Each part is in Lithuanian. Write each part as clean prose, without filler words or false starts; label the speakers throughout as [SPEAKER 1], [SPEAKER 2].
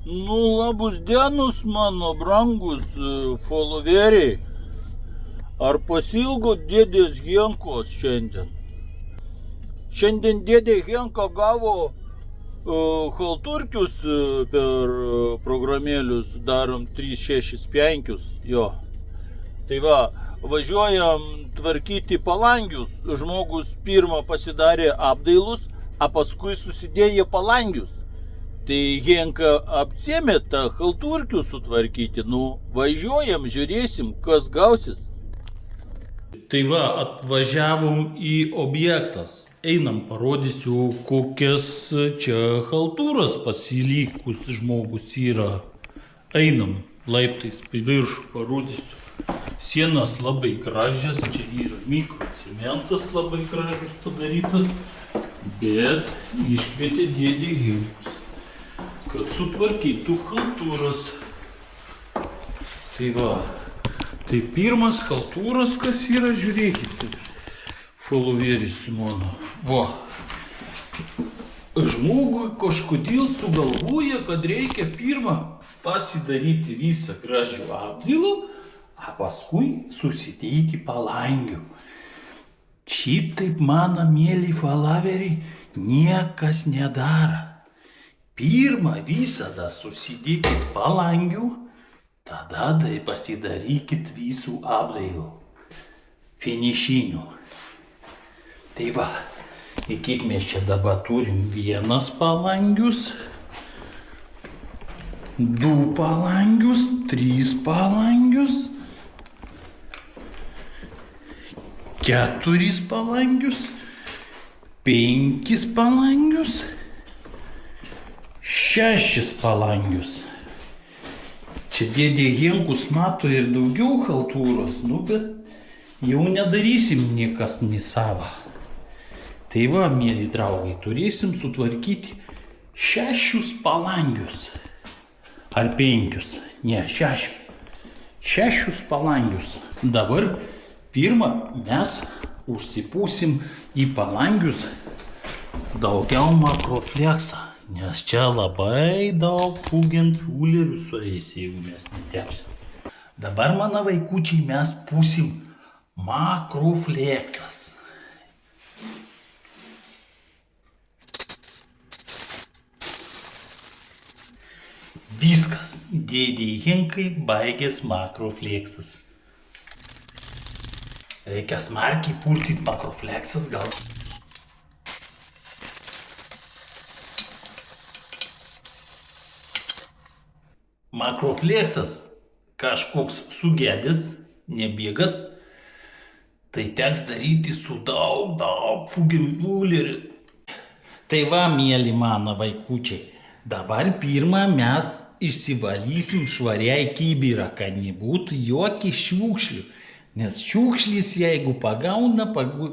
[SPEAKER 1] Nu, labus dienos, mano brangus followeriai. Ar pasilgot dėdės Henkos šiandien? Šiandien dėdė Henka gavo halturkius per programėlius, darom 365 jo. Tai va, važiuojam tvarkyti palangius. Žmogus pirmą pasidarė apdailus, o paskui susidėjo palangius. Tai Henka apsėmė tą halturkių sutvarkyti, nu važiuojam, žiūrėsim, kas gausis. Tai va, atvažiavom į objektas. Einam, parodysiu, kokias čia haltūras pasilikus žmogus yra. Einam laiptais į viršų, parodysiu. Sienas labai gražias, čia yra mikrocementas labai gražus padarytas, bet iškvietė dėdė Henkus, kad sutvarkytų haltūras. Tai va, tai pirmas haltūras, kas yra, žiūrėkite, followeris mano. Va, žmogui kažkodėl sugalvoja, kad reikia pirmą pasidaryti visą gražių apdailų, o paskui susidėti palangių. Šitaip, mano mėly followeriai, niekas nedara. Pirmą visada susidėkit palangių, tada tai pasidarykit visų apdailų. Finišinių. Tai va, kiek mes čia dabar turim vienas palangius, 2 palangius, 3 palangius, 4 palangius, 5 palangius, 6 palangius. Čia dėdė Henkus mato ir daugiau haltūros, nu bet jau nedarysim niekas nei savo. Tai va, mėly draugai, turėsim sutvarkyti 6 palangius. Ar 5? Ne, 6. 6 palangius. Dabar pirmą mes užsipūsim į palangius daugiau makrofleksą, nes čia labai daug fugenfullerių sueis, jeigu mes netepsim. Dabar, mano vaikučiai, mes pūsim makrofleksas. Viskas, dėdė Henkai baigės makrofleksas. Reikia smarkiai purtyti makrofleksas gal. Makrofleksas kažkoks sugedęs, nebėgas, tai teks daryti su daug fugenfullerių. Tai va, mėly mano vaikučiai, dabar pirmą mes išsivalysim švariai kibirą, kad nebūtų jokių šiukšlių. Nes šiukšlys, jeigu pagauna,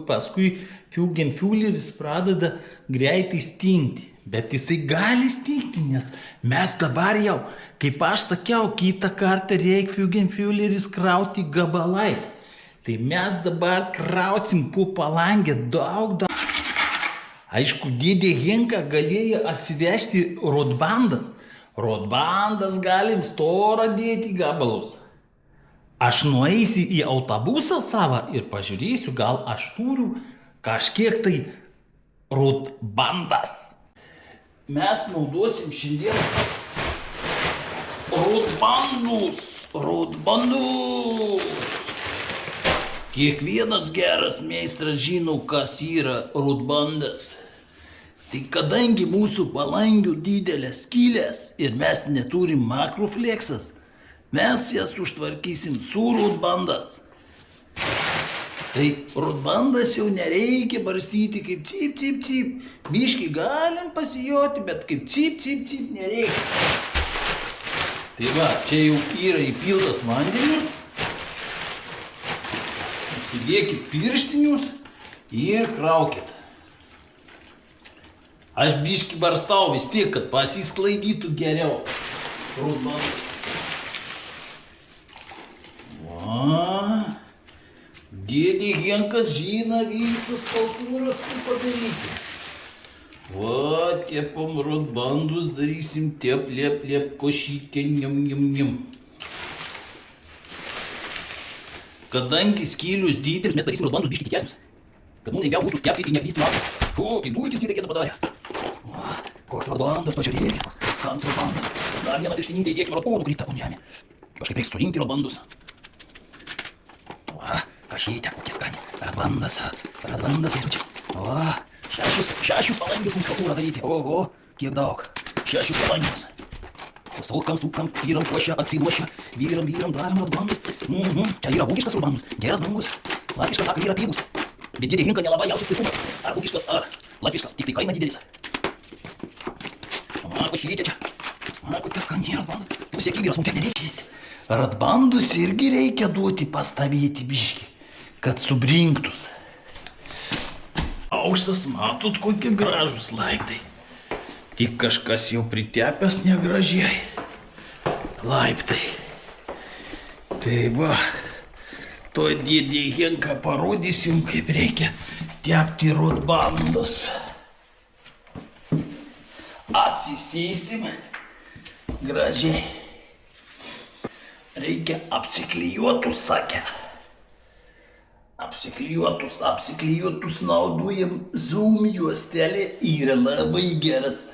[SPEAKER 1] paskui fugenfulleris pradeda greitai stingti. Bet jisai gali stingti, nes mes dabar jau, kaip aš sakiau, kitą kartą reikia fugenfulleris krauti gabalais. Tai mes dabar krausim po palangę daug. Aišku, dėdė Henka galėjo atsivežti rotbandas. Rotbandas galim storą dėti gabalus. Aš nueisiu į autobusą savo ir pažiūrėsiu, gal aš turiu kažkiek tai rotbandas. Mes naudosim šiandien rotbandus. Kiekvienas geras meistras žino, kas yra rotbandas. Tai kadangi mūsų palangių didelės skylės ir mes neturim makrofleksas, mes jas užtvarkysim su rotbandas. Tai rotbandas jau nereikia barstyti kaip cip. Biškį galim pasijoti, bet kaip cip nereikia. Tai va, čia jau yra įpiltas vandenius. Įsidėkit pirštinius ir kraukit. Aš biškį barstau vis tiek, kad pasisklaidytų geriau rotbandas. Va, dėdė Henkas žino visas haltūras, kaip padaryti. Va, tepam rodbandus, darysim tep, lep, košytė, niam. Kadangi skylius didelis, mes darysim rodbandus biškį didesnius. Kad mums lengviau būtų tepti ir neklysti naktį. O, tai dulkis reikėtų padarę. Va, koks rodbandas, pažiūrėkit, koks skans rodbandas. Dar vieną pirštininkę įdėkime rodbandų, kurį tapom žemė. Kažkaip reiks surinkti rodbandus. Va, kažytė, kokie skani. Rodbandas ir čia. Va, šešius palangius mums kaltūrą daryti. Oho, kiek daug. 6 palangius. Sukam, vyram košę, atsiduošę. Vyram, darom rodbandus. Čia yra vokiškas rodbandus, geras brangus. Latviškas, sako, yra pigus. Bet dėdė Hinka nelabai jautis skirtumas. Ar vokiškas, ar latviškas, tik tai kaina didelis. Va, košytė čia. Va, kokie skani rodbandus. Pusė kibiras mums tiek nereikia. Rodbandus irgi reikia duoti pastabėti biškį, kad subrinktus. Aukštas, matot, kokie gražus laiptai. Tik kažkas jau pritepęs negražiai. Laiptai. Tai va, to dėdė Henka parodysim, kaip reikia tepti rodbandus. Atsisėsim gražiai. Reikia apsiklijuotus, sakė. Apsiklijuotus naudojam zoom juostelė, yra labai geras.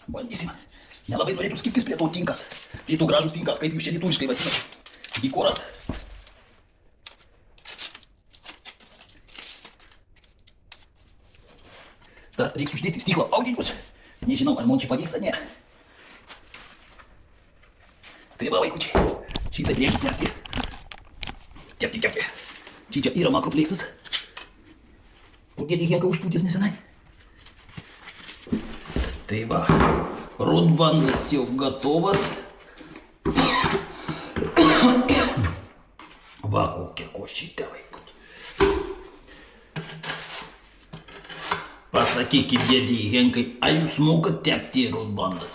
[SPEAKER 1] Bandysim. Nelabai norėtų skirtis prie to tinkas. Prie to gražus tinkas, kaip jūs čia lietuviškai vadinate. Dikoras. Dar reiks uždėti stiklo audinius. Nežinau, ar man čia pavyks, ar ne. Tai va, vaikučiai. Šitą reikia tepti. Tepti. Čia yra makrofleksas. O dėdė Henka užpūtės nesenai. Tai va, rodbandas jau gatovas. Va, kokia košytė, vaikučiai. Pasakykit dėdė Henkai, ar jūs mokat tepti rodbandas?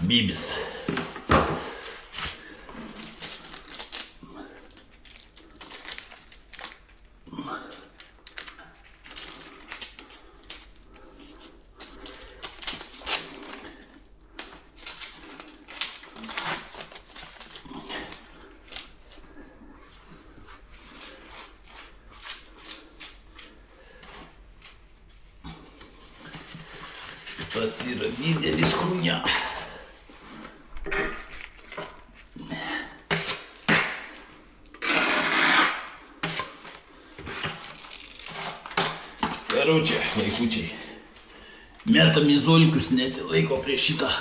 [SPEAKER 1] Bibis. Tas yra didelis krūnia. Karočią, vaikučiai. Metam į zolkius, nesilaiko prie šitą.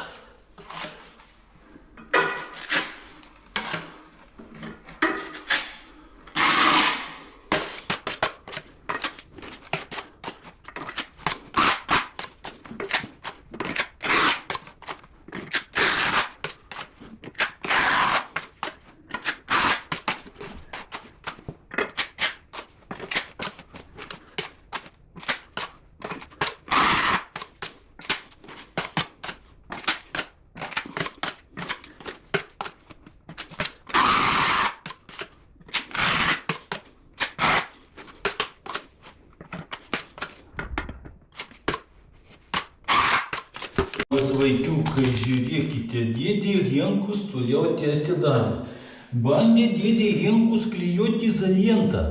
[SPEAKER 1] Vaikiukai, žiūrėkite, dėdė Henkus toliau tęsė darbus. Bandė dėdė Henkus klijuoti izolientą.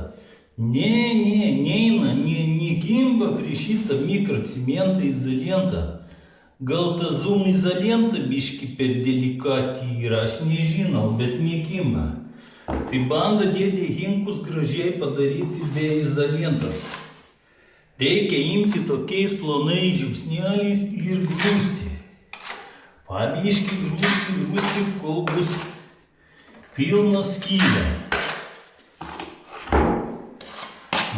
[SPEAKER 1] Neina, nekimba prie šitą mikrocementą izolientą. Gal ta zoom izolienta biški per delikati yra, aš nežinau, bet nekimba. Tai bando dėdė Henkus gražiai padaryti be izolientos. Reikia imti tokiais plonais žiupsneliais ir grūsti. Pabiškai grūsti, kol bus pilna skylė.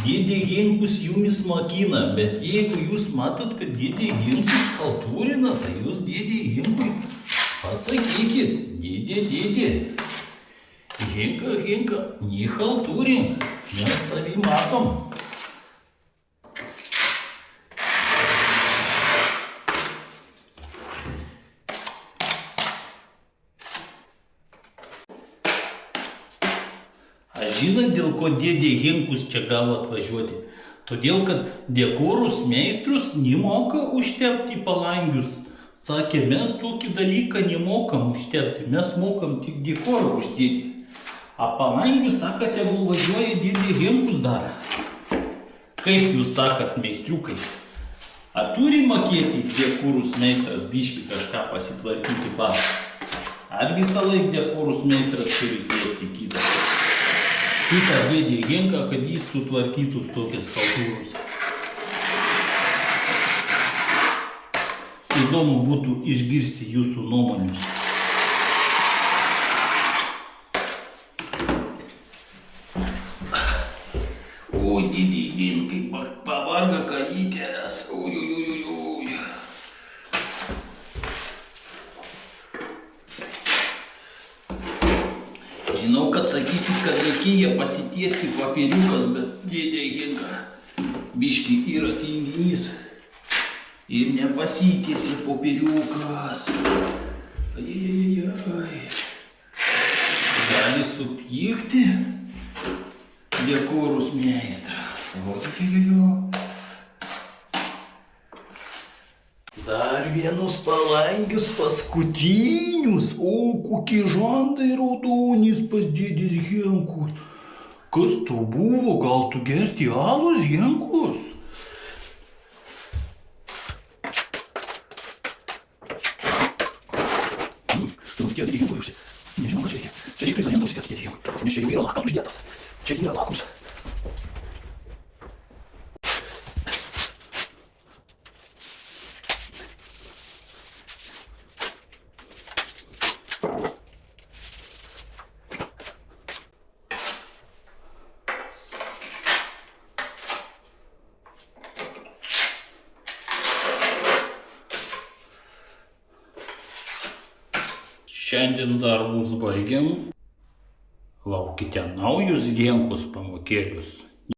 [SPEAKER 1] Dėdė Henkus jumis mokina, bet jeigu jūs matot, kad dėdė Henkus haltūrina, tai jūs dėdė Henkui pasakykit, dėdė, Henka, nehaltūrink. Mes tavį matom. Aš žinot, dėl ko dėdė Henkus čia gavo atvažiuoti? Todėl, kad dekorus meistrus nemoka užtepti palangius. Sakė, mes tokį dalyką nemokam užtepti, mes mokam tik dekorą uždėti. A palangius, sako, tegul važiuoja dėdė Henkus dar. Kaip jūs sakat, meistriukai? Ar turi mokėti dekorus meistras biškį kažką pasitvarkyti pats? Ar visą laiką dekorus meistras turi kviesti kitą dėdė Henką, kad jis sutvarkytų tokias skulptūras? Įdomu būtų išgirsti jūsų nuomonius. O, dėdė Henkai, pavarga kajytės. Oi. Žinau, kad sakysit, kad reikėjo pasitiesti popieriukas, bet dėdė Henka biški yra tinginys ir nepasitiesi popieriukas. Ai. Gali supykti dekorus meistras. Dar vienus palangius paskutinius. O, kokie žandai raudonis pas dėdės Henkus. Kas to buvo? Gal tu gerti alus, Henkus? Dėdė Henkui užsi. Nežinau, ką čia reikia. Čia reikia prezidentą užsidėti dėdė Henkui. Nes čia jau yra lakas uždėtas. Čia yra lakus. Šiandien darbus baigiam. Laukite naujus Henkus pamokėlius.